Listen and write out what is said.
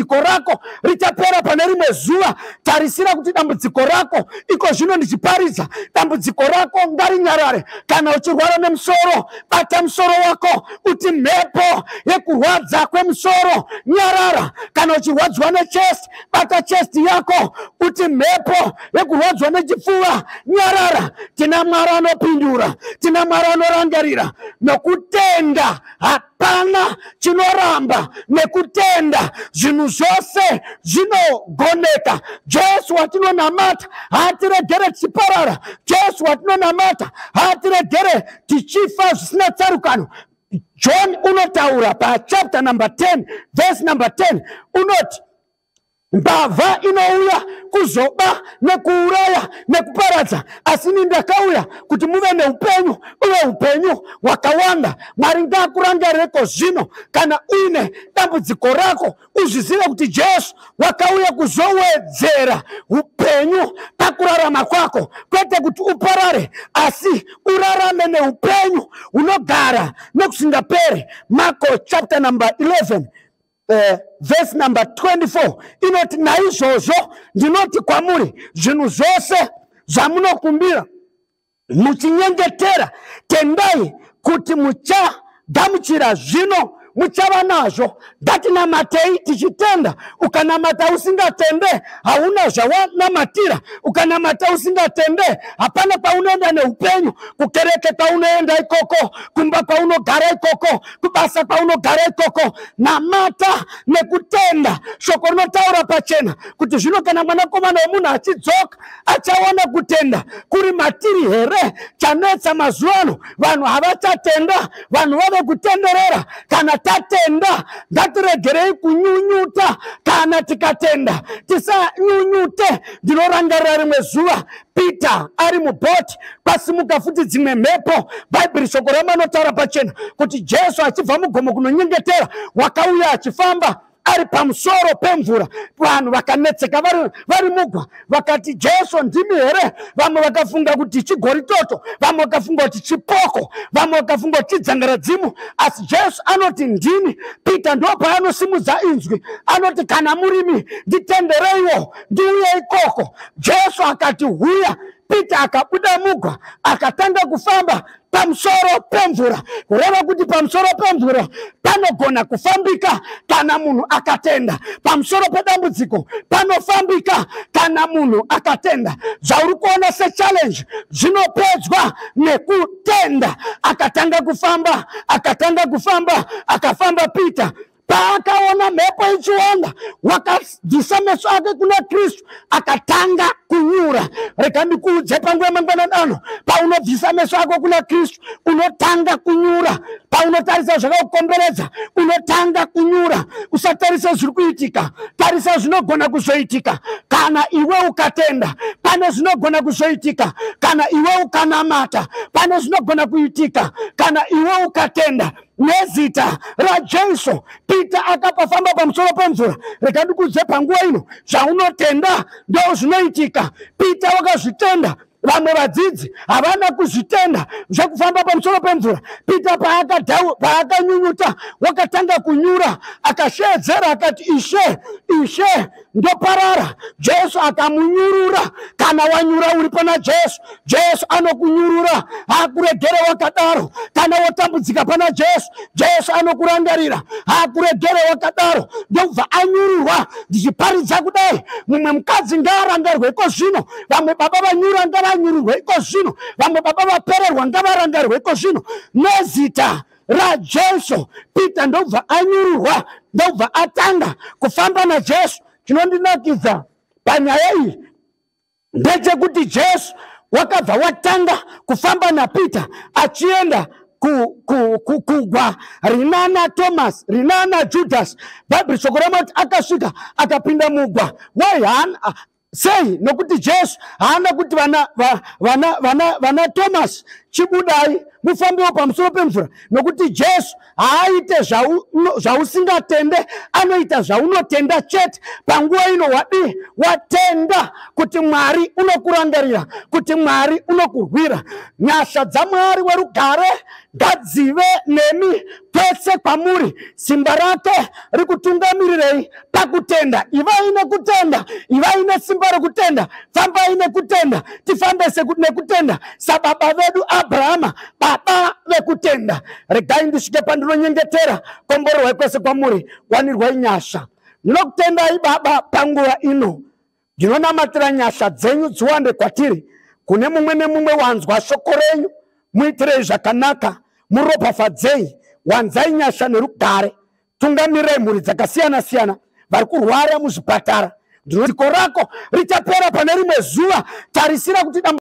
dambudziko rako richapera pane rimwe zuva. Tarisira kuti dambudziko rako iko zvino ndichiparidza, dambudziko rako ngarinyarare. Kana uchirwara nemusoro, bata musoro wako uti mhepo yekurwadza kwemusoro nyarara. Kana uchirwadzwa nechest, bata chest yako uti mhepo yekurwadzwa nechipfuva nyarara. Tina Mwari anopindura, tina Mwari anorangarira. Nokutenda hapana chinoramba, nekutenda zvinhu zvose zvinogoneka. Jesu watinonamata hatiregere chiparara. Jesu watinonamata hatiregere tichifa zvisina tsarukano. John unotaura pa chapter number 10 verse number 10 unoti mbavha inouya kuzoba nekuuraya nekuparadza, asi ini ndakauya kuti muve neupenyu, uye upenyu hwakawanda. Mwari ngaakurangarireko zvino. Kana uine dambudziko rako, uzvizive kuti Jesu wakauya kuzowedzera upenyu pakurarama kwako, kwete kuti uparare, asi urarame neupenyu hunogara nekusingapere. Marko chapter number 11 verse number 24 inoti naizvozvo ndinoti kwamuri, zvinhu zvose zvamunokumbira muchinyengetera, tendai kuti muchagamuchira zvino muchava nazvo. Ngatinamatei tichitenda. Ukanamata usingatende hauna zvawanamatira. Ukanamata usingatende hapana paunoenda neupenyu. Kukereke paunoenda ikoko, kumba paunogara ikoko, kubasa paunogara ikoko. Namata nekutenda. Shoko rinotaura pachena kuti zvino kana mwanakomana womunhu achidzoka achawana kutenda kuri matiri here. Chanetsa mazuva ano, vanhu havachatenda, vanhu vave kutenderera. Kana tatenda ngatiregerei kunyunyuta. Kana tikatenda tisanyunyute. Ndinorangarira rimwe zuva Peter ari mubhoti, kwasimuka futi dzimwe mhepo. Bhaibheri shoko ramanotaura pachena kuti Jesu achibva mugomo kunonyengetera, wakauya achifamba ari pamusoro pemvura. Vanhu vakanetseka vari mugwa, vakati Jesu ndimi here? Vamwe vakafunga kuti chigoritoto, vamwe vakafunga kuti chipoko, vamwe vakafunga kuti chidzangaradzimu, asi Jesu anoti ndini. Peter ndo paanosimudza inzwi anoti kana murimi nditendereiwo ndiuye ikoko. Jesu akati huya. Peter akabuda mugwa akatanga kufamba pamusoro pemvura. Kureva kuti pamusoro pemvura panogona kufambika kana munhu akatenda. Pamusoro pedambudziko panofambika kana munhu akatenda. Zvauri kuona sechallenge zvinopedzwa nekutenda. Akatanga kufamba, akafamba Peter. Paakaona mhepo ichiwanda, wakabvisa meso ake kuna Kristu, akatanga kunyura. Reka ndikuudze panguva mangwanani, paunobvisa meso ako kuna Kristu unotanga kunyura. Paunotarisa zvakakukomberedza unotanga kunyura. Usatarisa zviri kuitika, tarisa zvinogona kuzoitika kana iwe ukatenda. Pane zvinogona kuzoitika kana iwe ukanamata. Pane zvinogona kuitika kana iwe ukatenda. Nezita raJesu Peter akapafamba pamusoro pemvura. Reka ndikuudze panguva ino, zvaunotenda ndo zvinoitika. Peter wakazvitenda. Vamwe vadzidzi havana kuzvitenda zvekufamba pamusoro pemvura. Peter paakanyunyuta wakatanga kunyura, akashedzera akati Ishe ndoparara. Jesu akamunyurura. Kana wanyura uri pana Jesu, Jesu anokunyurura. Hakuregere wakadaro. Kana watambudzika pana Jesu, Jesu anokurangarira. Hakuregere wakadaro. Ndobva anyururwa. Ndichiparidza kudai, mumwe mukadzi ngaarangarweko zvino, vamwe baba vanyura ngavanyururweko zvino, vamwe baba vapererwa ngavarangarweko zvino. Nezita raJesu Peter ndobva anyururwa, ndobva atanga kufamba naJesu. Chinondinakidza panyaya iyi ndechekuti Jesu wakabva watanga kufamba naPeter achienda kugwa rinana Thomas, rinana Judas. Bhaibheri shoko ramati akasvika akapinda mugwa. Sei? Nokuti Jesu haana kuti vana Thomas chibudai mufambewo pamusoro pemvura, nokuti Jesu haaite zvausingatende, anoita zvaunotenda chete. Panguva ino watenda kuti Mwari unokurangarira, kuti Mwari unokurwira. Nyasha dzaMwari werugare ngadzive nemi pese kwamuri. Simba rake rikutungamirirei pakutenda. Ivai nekutenda, ivai nesimba rekutenda, fambai nekutenda, tifambese nekutenda sababa vedu Abrahama, baba vekutenda. Regai ndisvike pandinonyengetera komborerwai kwese kwamuri wanirwai nyasha. Ndinokutendai Baba panguva ino, ndinonamatira nyasha dzenyu dziwande kwatiri. Kune mumwe nemumwe wanzwa shoko renyu, muitirei zvakanaka, muropafadzei, wanzai nyasha nerugare, tungamirei mhuri dzakasiyana siyana vari kurwara muzvipatara. Dziko rako richapera pane rimwe zuva. Tarisira kuti